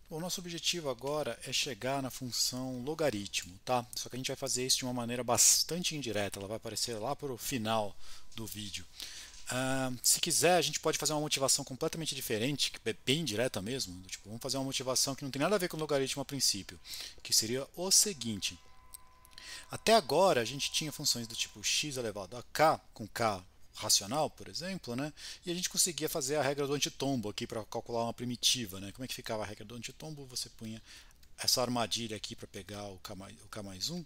O nosso objetivo agora é chegar na função logaritmo, tá? Só que a gente vai fazer isso de uma maneira bastante indireta, ela vai aparecer lá para o final do vídeo. Se quiser, a gente pode fazer uma motivação completamente diferente, que é bem direta mesmo. Tipo, vamos fazer uma motivação que não tem nada a ver com logaritmo a princípio, que seria o seguinte. Até agora a gente tinha funções do tipo x elevado a k, com k racional, por exemplo, né? E a gente conseguia fazer a regra do antitombo aqui para calcular uma primitiva, né? Como é que ficava a regra do antitombo? Você punha essa armadilha aqui para pegar o k mais 1,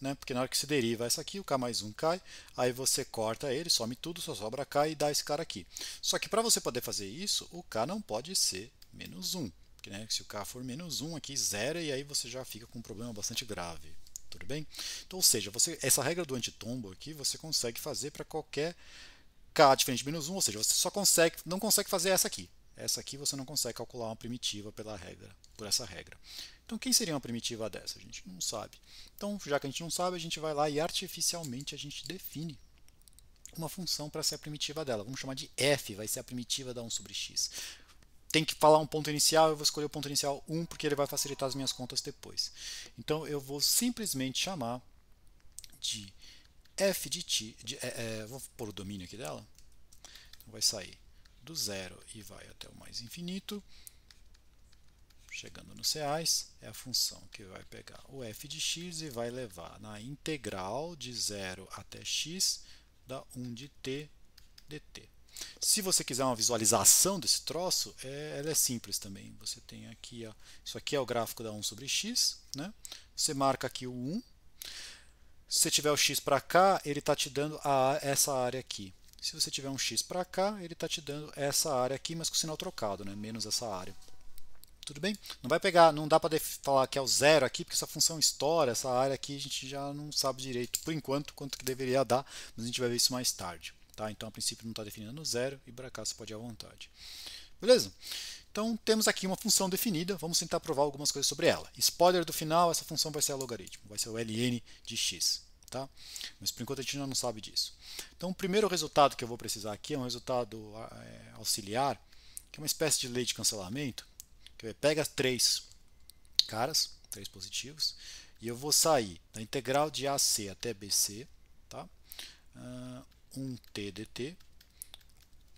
né? Porque na hora que se deriva essa aqui, o k mais 1 cai, aí você corta ele, some tudo, só sobra k e dá esse cara aqui. Só que para você poder fazer isso, o k não pode ser menos 1. Porque, né, se o k for menos 1 aqui, zera, e aí você já fica com um problema bastante grave. Tudo bem? Então, ou seja, essa regra do antitombo aqui você consegue fazer para qualquer k diferente de menos 1, ou seja, você só não consegue fazer essa aqui. Essa aqui você não consegue calcular uma primitiva por essa regra. Então, quem seria uma primitiva dessa? A gente não sabe. Então, já que a gente não sabe, a gente vai lá e artificialmente a gente define uma função para ser a primitiva dela. Vamos chamar de f, vai ser a primitiva da 1 sobre x. Tem que falar um ponto inicial, eu vou escolher o ponto inicial 1 porque ele vai facilitar as minhas contas depois. Então, eu vou simplesmente chamar de f de t, vou pôr o domínio aqui dela, então vai sair do zero e vai até o mais infinito. Chegando nos reais, é a função que vai pegar o f de x e vai levar na integral de 0 até x da 1 de t dt. Se você quiser uma visualização desse troço, ela é simples também. Você tem aqui, ó, isso aqui é o gráfico da 1 sobre x, né? Você marca aqui o 1. Se você tiver o x para cá, ele está te dando essa área aqui. Se você tiver um x para cá, ele está te dando essa área aqui, mas com o sinal trocado, né? Menos essa área. Tudo bem? Não vai pegar, não dá para falar que é o zero aqui, porque essa função estoura, essa área aqui a gente já não sabe direito, por enquanto, quanto que deveria dar, mas a gente vai ver isso mais tarde. Tá? Então, a princípio, não está definindo zero e para cá você pode ir à vontade. Beleza? Então, temos aqui uma função definida, vamos tentar provar algumas coisas sobre ela. Spoiler do final, essa função vai ser a logaritmo, vai ser o ln de x. Tá? Mas por enquanto a gente ainda não sabe disso. Então, o primeiro resultado que eu vou precisar aqui é um resultado auxiliar, que é uma espécie de lei de cancelamento, que pega três caras, três positivos, e eu vou sair da integral de AC até BC, tá? 1t dt.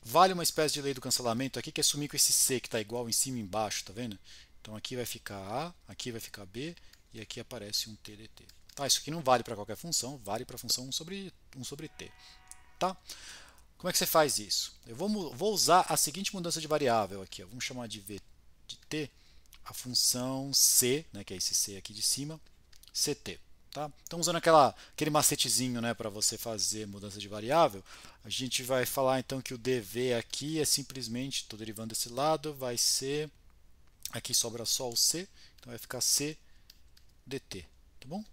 Vale uma espécie de lei do cancelamento aqui, que é sumir com esse C que está igual em cima e embaixo, tá vendo? Então aqui vai ficar A, aqui vai ficar B, e aqui aparece um t dt. Tá, isso aqui não vale para qualquer função, vale para a função 1 sobre t. Tá? Como é que você faz isso? Eu vou usar a seguinte mudança de variável aqui. Ó. Vamos chamar de v de t a função c, né, que é esse c aqui de cima, ct. Tá? Então, usando aquele macetezinho, né, para você fazer mudança de variável, a gente vai falar então que o dv aqui é simplesmente, estou derivando desse lado, vai ser, aqui sobra só o c, então vai ficar c dt. Tá bom?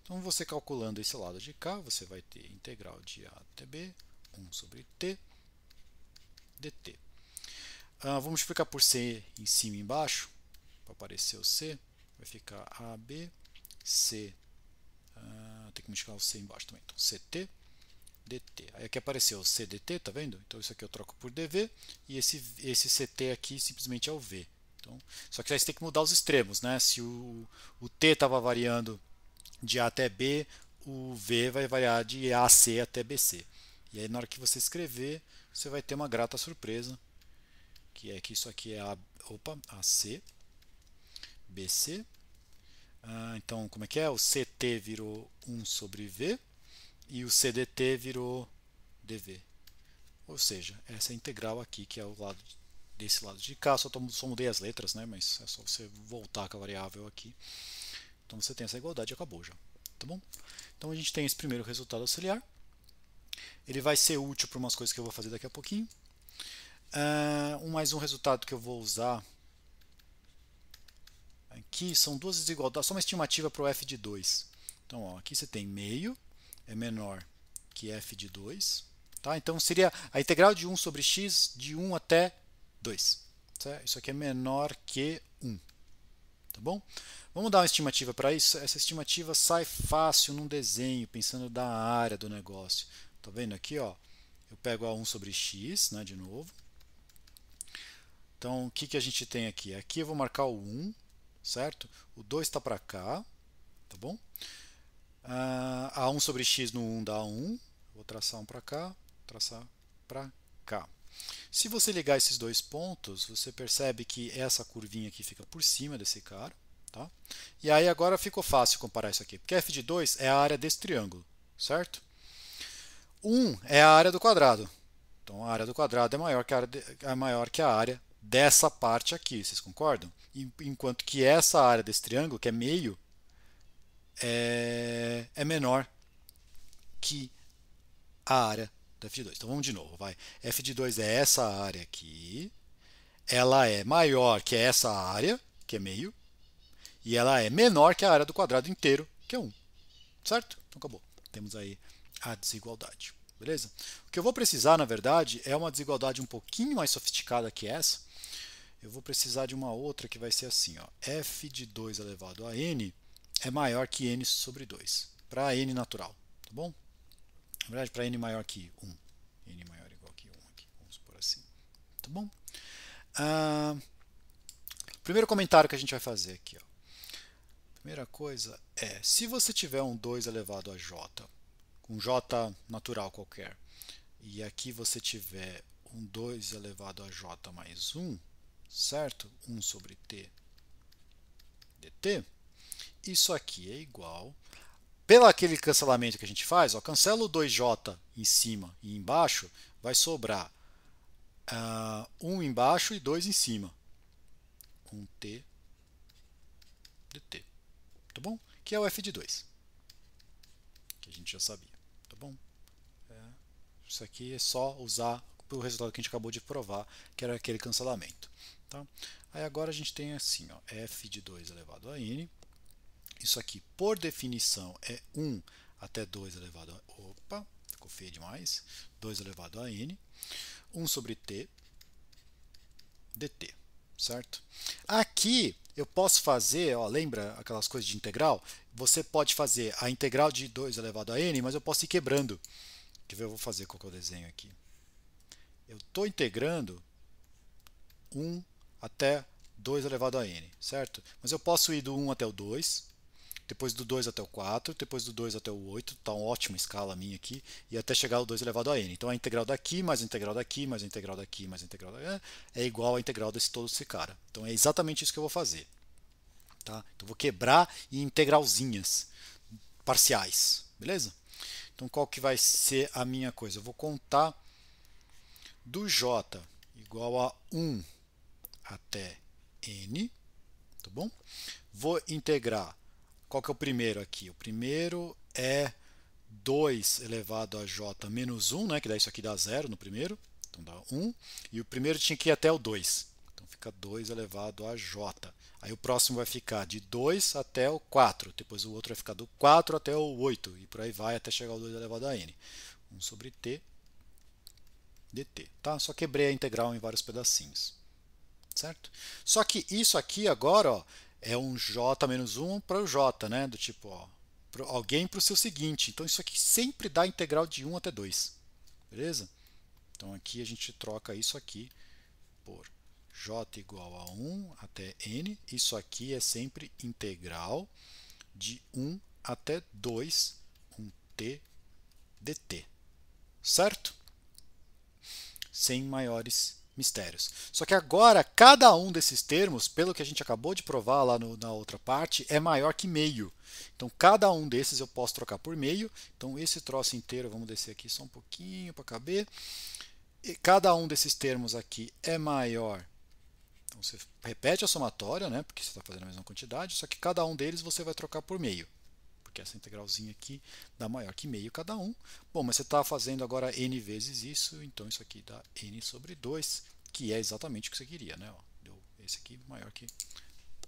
Então, você calculando esse lado de cá, você vai ter integral de a até b, 1 sobre t dt. Vamos multiplicar por c em cima e embaixo, para aparecer o c, vai ficar AB, C, tem que multiplicar o c embaixo também, então CT, dt. Aí aqui apareceu o CDT, tá vendo? Então isso aqui eu troco por dv, e esse CT aqui simplesmente é o v. Então, só que aí você tem que mudar os extremos, né? Se o t estava variando de A até B, o v vai variar de AC até BC. E aí na hora que você escrever, você vai ter uma grata surpresa, que é que isso aqui é AC, BC. Então, como é que é? O CT virou 1 sobre V e o CDT virou dV. Ou seja, essa é a integral aqui, que é o lado desse lado de cá. Só mudei as letras, né? Mas é só você voltar com a variável aqui. Então você tem essa igualdade e acabou já. Tá bom? Então a gente tem esse primeiro resultado auxiliar. Ele vai ser útil para umas coisas que eu vou fazer daqui a pouquinho. Mais um resultado que eu vou usar aqui são duas desigualdades, só uma estimativa para o f de 2. Então, ó, aqui você tem meio, é menor que f de 2. Tá? Então, seria a integral de 1 sobre x de 1 até 2. Certo? Isso aqui é menor que 1. Tá bom? Vamos dar uma estimativa para isso? Essa estimativa sai fácil num desenho, pensando da área do negócio. Tá vendo aqui? Ó, eu pego a 1 sobre x, né, de novo. Então, o que a gente tem aqui? Aqui eu vou marcar o 1. certo? O 2 está para cá, tá bom? A 1 sobre x no 1 dá 1. Vou traçar um para cá, traçar para cá. Se você ligar esses dois pontos, você percebe que essa curvinha aqui fica por cima desse cara. Tá? E aí agora ficou fácil comparar isso aqui, porque f de 2 é a área desse triângulo, certo? 1 é a área do quadrado. Então a área do quadrado é maior que a área dessa parte aqui, vocês concordam? Enquanto que essa área desse triângulo, que é meio, é menor que a área da f de 2. Então vamos de novo, vai. F de 2 é essa área aqui, ela é maior que essa área, que é meio, e ela é menor que a área do quadrado inteiro, que é 1. Certo? Então acabou. Temos aí a desigualdade. Beleza? O que eu vou precisar, na verdade, é uma desigualdade um pouquinho mais sofisticada que essa. Eu vou precisar de uma outra que vai ser assim, ó, f de 2 elevado a n é maior que n sobre 2, para n natural, tá bom? Na verdade, para n maior que 1, n maior ou igual que 1 aqui, vamos por assim, tá bom? Primeiro comentário que a gente vai fazer aqui, ó. Primeira coisa é, se você tiver um 2 elevado a j, um j natural qualquer, e aqui você tiver um 2 elevado a j mais 1, certo? 1 sobre t dt, isso aqui é igual, pelo aquele cancelamento que a gente faz, ó, cancela o 2j em cima e embaixo, vai sobrar 1 embaixo e 2 em cima. 1t dt. Tá bom? Que é o f de 2. Que a gente já sabia. Tá bom? Isso aqui é só usar o resultado que a gente acabou de provar, que era aquele cancelamento. Tá? Aí agora a gente tem assim, ó, f de 2 elevado a n. Isso aqui, por definição, é 1 até 2 elevado a... Opa, ficou feio demais. 2 elevado a n. 1 sobre t dt. Certo? Aqui eu posso fazer, ó, lembra aquelas coisas de integral? Você pode fazer a integral de 2 elevado a n, mas eu posso ir quebrando. Quer ver? Eu vou fazer qual que é o desenho aqui. Eu estou integrando 1 até 2 elevado a n, certo? Mas eu posso ir do 1 até o 2, depois do 2 até o 4, depois do 2 até o 8, está uma ótima escala minha aqui, e até chegar ao 2 elevado a n. Então a integral daqui, mais a integral daqui, mais a integral daqui, mais a integral daqui, é igual à integral desse todo esse cara. Então é exatamente isso que eu vou fazer. Tá? Então eu vou quebrar em integralzinhas parciais, beleza? Então qual que vai ser a minha coisa? Eu vou contar do j igual a 1 até n, tá bom? Vou integrar. Qual que é o primeiro aqui? O primeiro é 2 elevado a j menos 1, né? Que daí isso aqui dá 0 no primeiro, então dá 1. E o primeiro tinha que ir até o 2, então fica 2 elevado a j. Aí o próximo vai ficar de 2 até o 4, depois o outro vai ficar do 4 até o 8, e por aí vai até chegar ao 2 elevado a n. 1 sobre t dt. Tá? Só quebrei a integral em vários pedacinhos. Certo? Só que isso aqui agora, ó, é um j menos 1 para o j, né? Do tipo, ó, alguém para o seu seguinte. Então isso aqui sempre dá integral de 1 até 2. Beleza? Então aqui a gente troca isso aqui por j igual a 1 até n. Isso aqui é sempre integral de 1 até 2, 1t dt. Certo? Sem maiores mistérios. Só que agora, cada um desses termos, pelo que a gente acabou de provar lá na outra parte, é maior que meio. Então, cada um desses eu posso trocar por meio. Então, esse troço inteiro, vamos descer aqui só um pouquinho para caber. E cada um desses termos aqui é maior. Então, você repete a somatória, né? Porque você está fazendo a mesma quantidade, só que cada um deles você vai trocar por meio. Porque essa integralzinha aqui dá maior que meio cada um. Bom, mas você está fazendo agora n vezes isso, então isso aqui dá n sobre 2, que é exatamente o que você queria, né? Ó, deu esse aqui maior que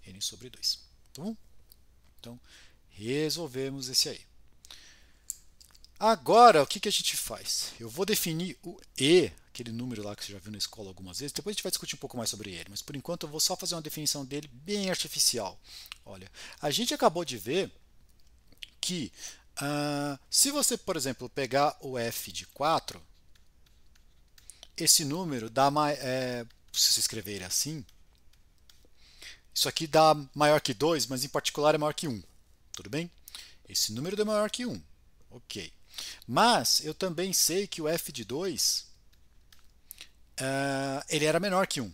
n sobre 2. Tá bom? Então, resolvemos esse aí. Agora, o que a gente faz? Eu vou definir o e, aquele número lá que você já viu na escola algumas vezes, depois a gente vai discutir um pouco mais sobre ele, mas por enquanto eu vou só fazer uma definição dele bem artificial. Olha, a gente acabou de ver que se você, por exemplo, pegar o f de 4, esse número dá mais, se você escrever ele assim, Isso aqui dá maior que 2, mas em particular é maior que 1. Tudo bem? Esse número é maior que 1. Ok. Mas eu também sei que o f de 2 ele era menor que 1.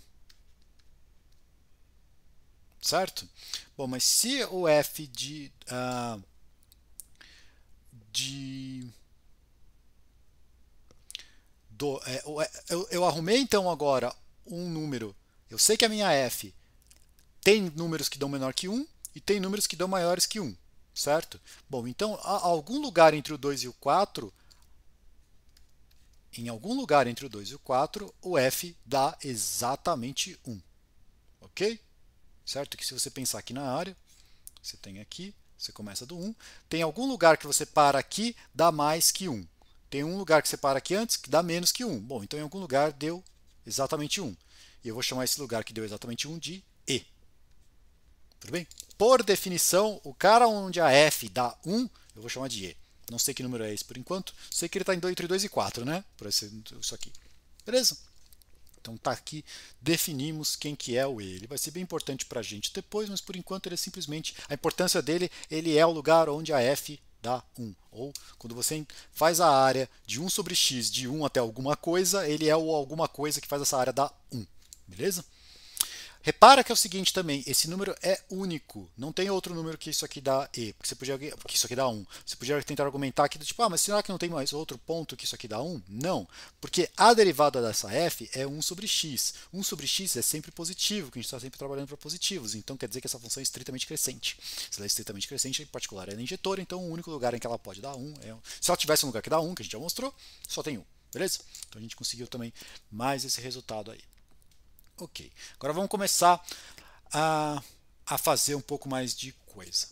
Certo? Bom, mas se o f de eu arrumei então agora um número. Eu sei que a minha f tem números que dão menor que 1 e tem números que dão maiores que 1, certo? Bom, então, algum lugar entre o 2 e o 4, em algum lugar entre o 2 e o 4, o f dá exatamente 1, ok? Certo? Que se você pensar aqui na área, você tem aqui, você começa do 1, tem algum lugar que você para aqui, dá mais que 1. Tem um lugar que você para aqui antes, que dá menos que 1. Bom, então em algum lugar deu exatamente 1. E eu vou chamar esse lugar que deu exatamente 1 de E. Tudo bem? Por definição, o cara onde a f dá 1, eu vou chamar de E. Não sei que número é esse por enquanto. Sei que ele está entre 2 e 4, né? Por isso aqui. Beleza? Então tá aqui, definimos quem que é o E. Ele vai ser bem importante para a gente depois, mas por enquanto ele é simplesmente, a importância dele, ele é o lugar onde a f dá 1. Ou quando você faz a área de 1 sobre x de 1 até alguma coisa, ele é o alguma coisa que faz essa área dar 1. Beleza? Repara que é o seguinte também, esse número é único, não tem outro número que isso aqui dá E, porque isso aqui dá 1. Você podia tentar argumentar que, tipo, mas será que não tem mais outro ponto que isso aqui dá 1? Não, porque a derivada dessa f é 1 sobre x. 1 sobre x é sempre positivo, que a gente está sempre trabalhando para positivos, então quer dizer que essa função é estritamente crescente. Se ela é estritamente crescente, em particular ela é injetora, então o único lugar em que ela pode dar 1 é... Se ela tivesse um lugar que dá 1, que a gente já mostrou, só tem 1, beleza? Então a gente conseguiu também mais esse resultado aí. Ok, agora vamos começar a fazer um pouco mais de coisa.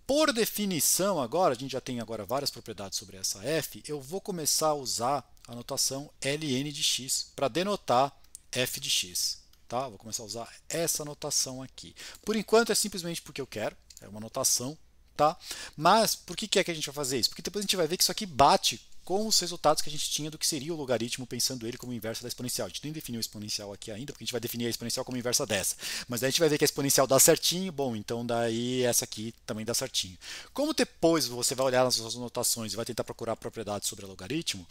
Por definição, agora, a gente já tem agora várias propriedades sobre essa f, eu vou começar a usar a notação ln de x para denotar f de x. Tá? Vou começar a usar essa notação aqui. Por enquanto é simplesmente porque eu quero, é uma notação, tá? Mas por que é que a gente vai fazer isso? Porque depois a gente vai ver que isso aqui bate com os resultados que a gente tinha do que seria o logaritmo, pensando ele como inversa da exponencial. A gente nem definiu a exponencial aqui ainda, porque a gente vai definir a exponencial como inversa dessa. Mas daí a gente vai ver que a exponencial dá certinho, bom, então daí essa aqui também dá certinho. Como depois você vai olhar nas suas anotações e vai tentar procurar propriedades sobre o logaritmo,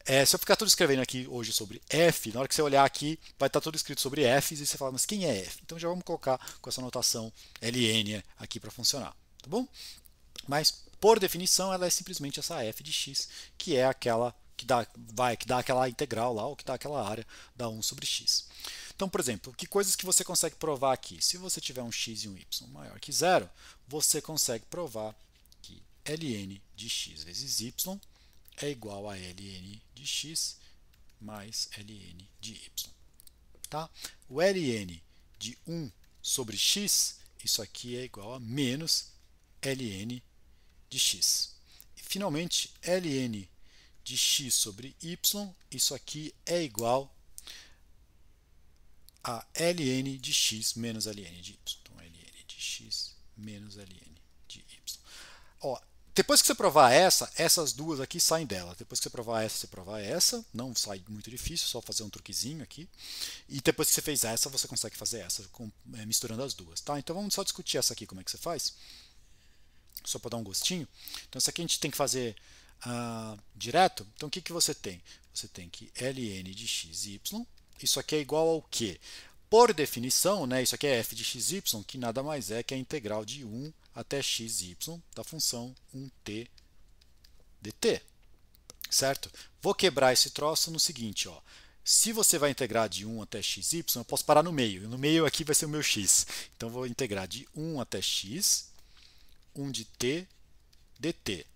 se eu ficar tudo escrevendo aqui hoje sobre f, na hora que você olhar aqui, vai estar tudo escrito sobre f's e você fala, mas quem é f? Então já vamos colocar com essa notação ln aqui para funcionar, tá bom? Mas, por definição, ela é simplesmente essa f de x, que é aquela que dá aquela integral lá, ou que dá aquela área da 1 sobre x. Então, por exemplo, que coisas que você consegue provar aqui? Se você tiver um x e um y maior que zero, você consegue provar que ln de x vezes y é igual a ln de x mais ln de y. Tá? O ln de 1 sobre x, isso aqui é igual a menos ln de x. E, finalmente, ln de x sobre y, isso aqui é igual a ln de x menos ln de y. Então, ln de x menos ln de y. Ó, depois que você provar essas duas aqui saem dela. Depois que você provar essa, você provar essa. Não sai muito difícil, só fazer um truquezinho aqui. E depois que você fez essa, você consegue fazer essa, misturando as duas. Tá? Então vamos só discutir essa aqui, como é que você faz. Só para dar um gostinho. Então, isso aqui a gente tem que fazer direto. Então, o que, que você tem? Você tem que ln de x e y. Isso aqui é igual ao quê? Por definição, né, isso aqui é f de x, y, que nada mais é que a integral de 1 até x, y da função 1t dt. Certo? Vou quebrar esse troço no seguinte, ó. Se você vai integrar de 1 até x, y, eu posso parar no meio. No meio aqui vai ser o meu x. Então, vou integrar de 1 até x, 1 de t dt.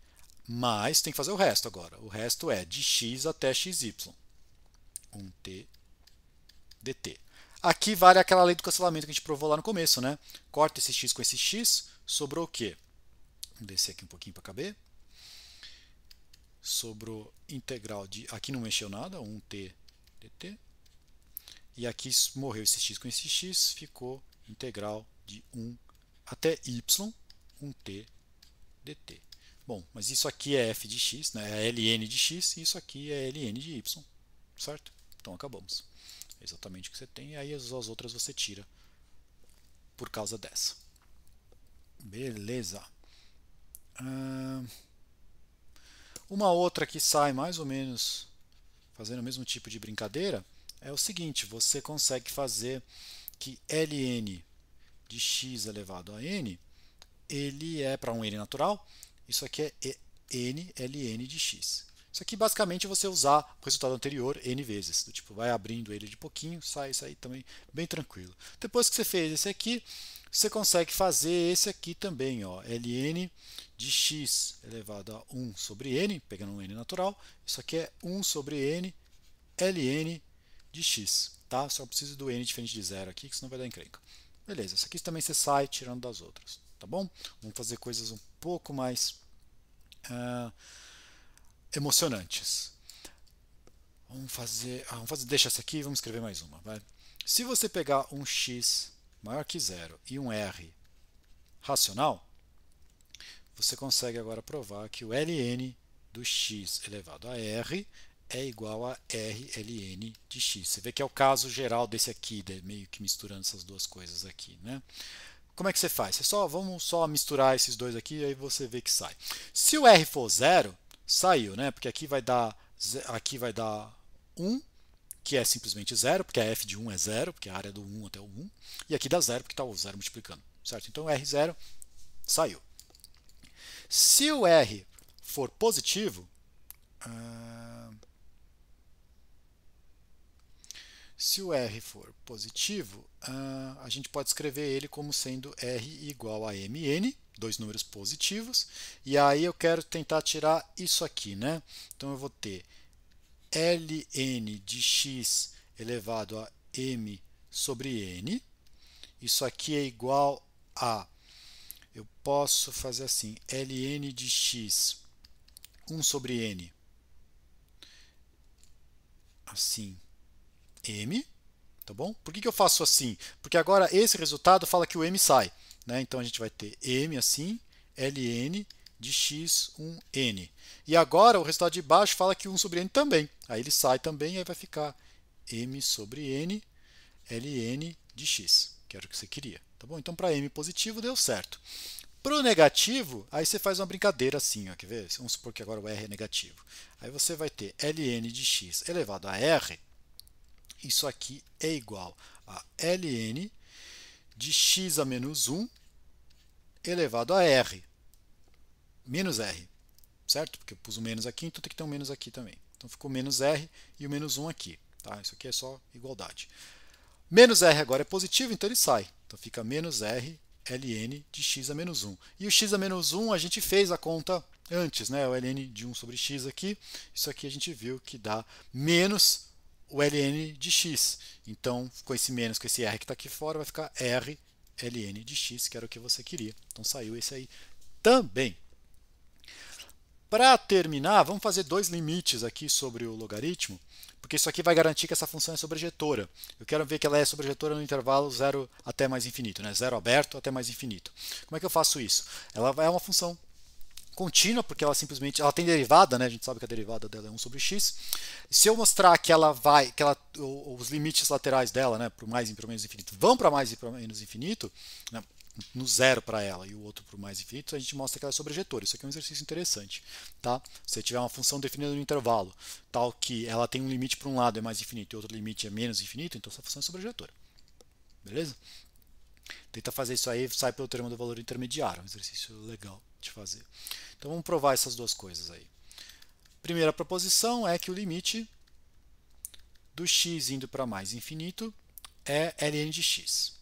Mas tem que fazer o resto agora. O resto é de x até xy. 1t dt. Aqui vale aquela lei do cancelamento que a gente provou lá no começo, né? Corta esse x com esse x, sobrou o quê? Vamos descer aqui um pouquinho para caber. Sobrou integral de... Aqui não mexeu nada, 1t dt. E aqui morreu esse x com esse x, ficou integral de 1 até y, 1t dt. Bom, mas isso aqui é f de x, né? É ln de x, e isso aqui é ln de y, certo? Então acabamos. É exatamente o que você tem, e aí as outras você tira por causa dessa. Beleza. Uma outra que sai mais ou menos fazendo o mesmo tipo de brincadeira é o seguinte: você consegue fazer que ln de x elevado a n, ele é para um n natural, isso aqui é n ln de x. Isso aqui basicamente você usar o resultado anterior n vezes, do tipo vai abrindo ele de pouquinho, sai isso aí também bem tranquilo. Depois que você fez esse aqui, você consegue fazer esse aqui também, ó, ln de x elevado a 1 sobre n, pegando um n natural, isso aqui é 1 sobre n ln de x, tá? Só preciso do n diferente de zero aqui, que senão vai dar encrenca. Beleza, isso aqui também você sai tirando das outras, tá bom? Vamos fazer coisas um pouco mais emocionantes. Deixa essa aqui e vamos escrever mais uma. Vai. Se você pegar um x maior que zero e um r racional, você consegue agora provar que o ln do x elevado a r é igual a rln de x. Você vê que é o caso geral desse aqui, meio que misturando essas duas coisas aqui, né? Como é que você faz? Vamos só misturar esses dois aqui e aí você vê que sai. Se o r for zero, saiu, né? Porque aqui vai dar 1, que é simplesmente zero, porque a f de 1 é zero, porque a área é do 1 até o 1. E aqui dá zero, porque está o zero multiplicando, certo? Então r0 saiu. Se o r for positivo, a gente pode escrever ele como sendo r igual a mn, dois números positivos, e aí eu quero tentar tirar isso aqui, né? Então eu vou ter ln de x elevado a m sobre n, isso aqui é igual a, eu posso fazer assim, ln de x 1 sobre n, assim, m, tá bom? Por que eu faço assim? Porque agora esse resultado fala que o m sai, né? Então a gente vai ter m assim, ln de x 1n. E agora o resultado de baixo fala que 1 sobre n também. Aí ele sai também e aí vai ficar m sobre n ln de x, que era o que você queria, tá bom? Então para m positivo deu certo. Para o negativo, aí você faz uma brincadeira assim, ó, quer ver? Vamos supor que agora o r é negativo. Aí você vai ter ln de x elevado a r, isso aqui é igual a ln de x a menos 1 elevado a r, menos r, certo? Porque eu pus o menos aqui, então tem que ter um menos aqui também. Então ficou menos r e o menos 1 aqui. Tá? Isso aqui é só igualdade. Menos r agora é positivo, então ele sai. Então fica menos r ln de x a menos 1. E o x a menos 1 a gente fez a conta antes, né? O ln de 1 sobre x aqui. Isso aqui a gente viu que dá menos o ln de x. Então, com esse menos, com esse r que está aqui fora, vai ficar r ln de x, que era o que você queria. Então saiu esse aí também. Para terminar, vamos fazer dois limites aqui sobre o logaritmo, porque isso aqui vai garantir que essa função é sobrejetora. Eu quero ver que ela é sobrejetora no intervalo 0 até mais infinito, né? 0 aberto até mais infinito. Como é que eu faço isso? Ela é uma função contínua, porque ela tem derivada, né? A gente sabe que a derivada dela é 1 sobre x. Se eu mostrar que os limites laterais dela, né, para o mais e para o menos infinito, vão para mais e para menos infinito, né, no zero para ela e o outro para o mais infinito, a gente mostra que ela é sobrejetora. Isso aqui é um exercício interessante. Tá? Se tiver uma função definida no intervalo, tal que ela tem um limite para um lado é mais infinito e outro limite é menos infinito, então essa função é sobrejetora. Beleza? Tenta fazer isso aí, sai pelo termo do valor intermediário. É um exercício legal de fazer. Então vamos provar essas duas coisas aí. Primeira proposição é que o limite do x indo para mais infinito é ln de x.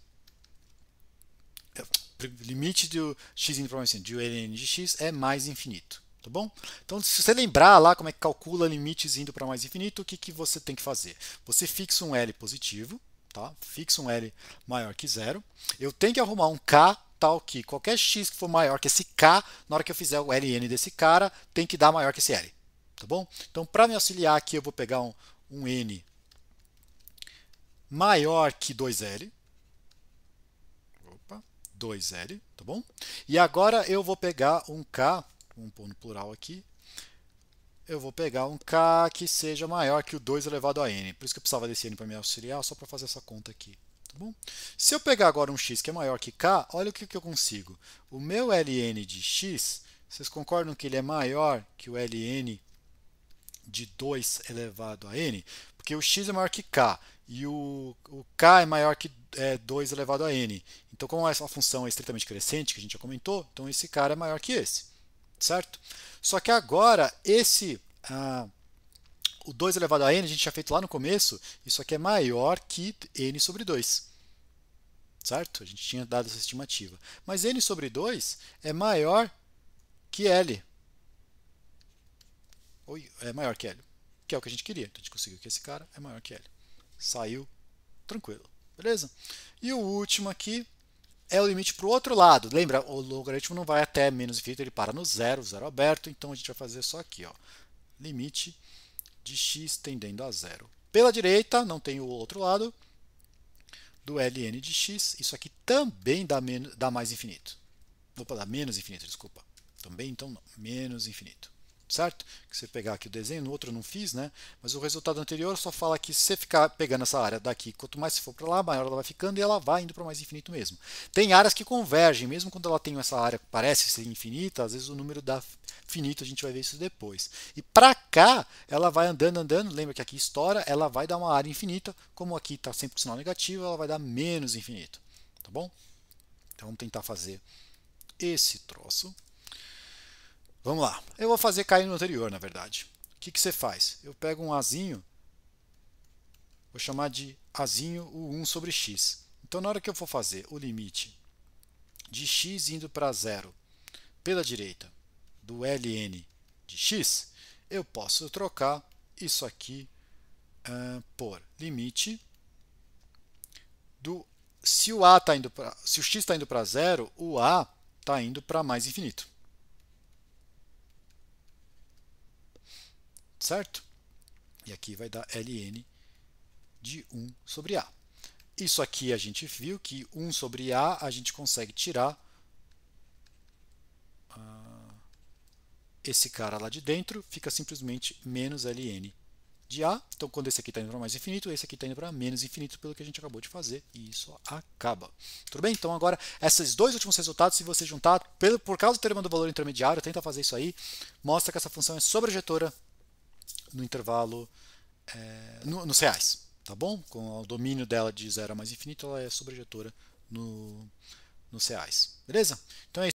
Limite do x indo para mais infinito de ln de x é mais infinito. Tá bom? Então, se você lembrar lá como é que calcula limites indo para mais infinito, o que você tem que fazer? Você fixa um L positivo, tá? Fixa um L maior que zero. Eu tenho que arrumar um K tal que qualquer x que for maior que esse K, na hora que eu fizer o ln desse cara, tem que dar maior que esse L. Tá bom? Então, para me auxiliar aqui, eu vou pegar um N maior que 2L. 2L, tá bom? E agora eu vou pegar um K, vamos pôr no plural aqui, eu vou pegar um K que seja maior que o 2 elevado a N. Por isso que eu precisava desse N para me auxiliar, só para fazer essa conta aqui. Tá bom? Se eu pegar agora um x que é maior que k, olha o que eu consigo. O meu ln de x, vocês concordam que ele é maior que o ln de 2 elevado a n? Porque o x é maior que k e o k é maior que 2 elevado a n. Então, como essa função é estritamente crescente, que a gente já comentou, então esse cara é maior que esse, certo? Só que agora, o 2 elevado a n, a gente tinha feito lá no começo, isso aqui é maior que n sobre 2. Certo? A gente tinha dado essa estimativa. Mas n sobre 2 é maior que L. Ou é maior que L. Que é o que a gente queria. Então a gente conseguiu que esse cara é maior que L. Saiu tranquilo. Beleza? E o último aqui é o limite para o outro lado. Lembra, o logaritmo não vai até menos infinito, ele para no zero, zero aberto. Então a gente vai fazer só aqui, ó, limite de x tendendo a zero. Pela direita, não tem o outro lado, do ln de x, isso aqui também dá mais infinito. Opa, dá menos infinito, desculpa. Também, então, não, menos infinito. Certo? Que você pegar aqui o desenho, no outro eu não fiz, né? Mas o resultado anterior só fala que se você ficar pegando essa área daqui, quanto mais se for para lá, maior ela vai ficando e ela vai indo para mais infinito mesmo. Tem áreas que convergem, mesmo quando ela tem essa área que parece ser infinita, às vezes o número dá finito, a gente vai ver isso depois. E para cá, ela vai andando, andando, lembra que aqui estoura, ela vai dar uma área infinita, como aqui está sempre com sinal negativo, ela vai dar menos infinito. Tá bom? Então vamos tentar fazer esse troço. Vamos lá. Eu vou fazer cair no anterior, na verdade. O que você faz? Eu pego um azinho, vou chamar de azinho o 1 sobre x. Então, na hora que eu for fazer o limite de x indo para zero pela direita do ln de x, eu posso trocar isso aqui por limite do... Se o x está indo para zero, o a está indo para mais infinito. Certo? E aqui vai dar ln de 1 sobre a. Isso aqui a gente viu que 1 sobre a gente consegue tirar esse cara lá de dentro, fica simplesmente menos ln de a. Então, quando esse aqui está indo para mais infinito, esse aqui está indo para menos infinito, pelo que a gente acabou de fazer, e isso acaba. Tudo bem? Então, agora, esses dois últimos resultados, se você juntar, por causa do teorema do valor intermediário, tenta fazer isso aí, mostra que essa função é sobrejetora no intervalo, nos reais. Tá bom? Com o domínio dela de 0 a mais infinito, ela é sobrejetora nos reais. Beleza? Então é isso.